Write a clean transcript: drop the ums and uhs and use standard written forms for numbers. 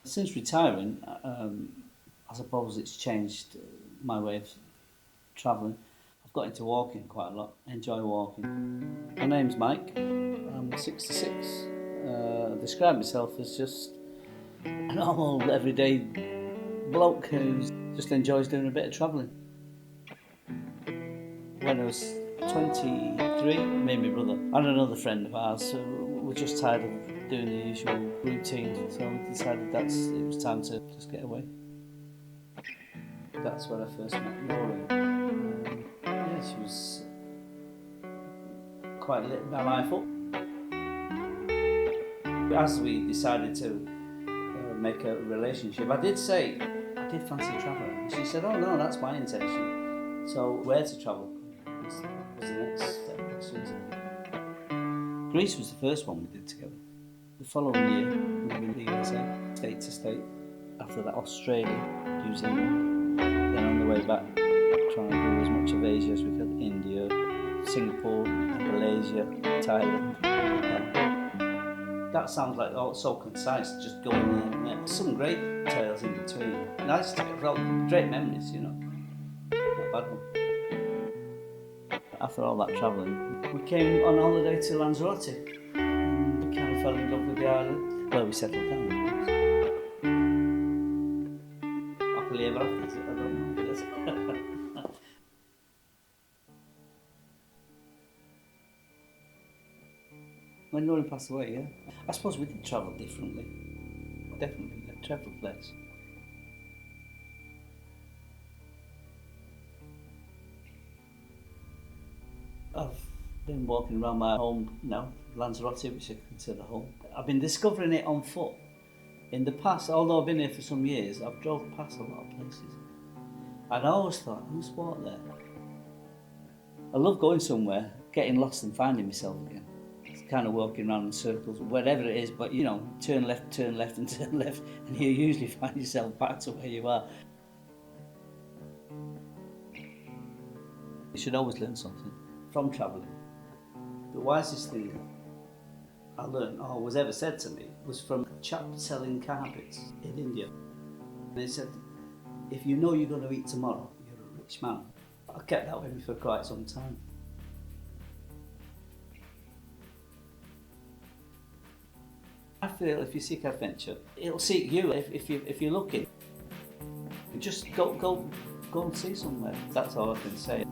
Since retiring, I suppose it's changed my way of travelling. I've got into walking quite a lot, enjoy walking. My name's Mike, I'm 66. I describe myself as just a normal, everyday bloke who just enjoys doing a bit of travelling. When I was 23, me and my brother and another friend of ours were just tired of doing the usual routine, so we decided it was time to just get away. That's where I first met Laurie. Yeah, she was quite lit my life up. As we decided to make a relationship, I did say I did fancy travelling. And she said, "Oh no, that's my intention." So where to travel was the next step. Greece was the first one we did together. The following year, we were in the USA, state to state. After that, Australia, New Zealand. Then on the way back, trying to do as much of Asia as we could. India, Singapore, Malaysia, Thailand. That sounds like so concise, just going there. Yeah, some great tales in between. Nice tales, well, great memories, you know. Not bad one. After all that travelling, we came on holiday to Lanzarote. And we kind of fell in love with the island, where we settled down. Happily ever after, I don't know. When Noreen passed away, yeah. I suppose we did travel differently. Definitely, a travelled place. I've been walking around my home now, Lanzarote, which I consider home. I've been discovering it on foot. In the past, although I've been here for some years, I've drove past a lot of places. And I always thought, I must walk there. I love going somewhere, getting lost and finding myself again. Kind of walking around in circles, wherever it is, but you know, turn left and turn left, and you usually find yourself back to where you are. You should always learn something from travelling. The wisest thing I learned, or was ever said to me, was from a chap selling carpets in India. And he said, if you know you're going to eat tomorrow, you're a rich man. I kept that with me for quite some time. I feel if you seek adventure, it'll seek you if you're looking. Just go and see somewhere. That's all I can say.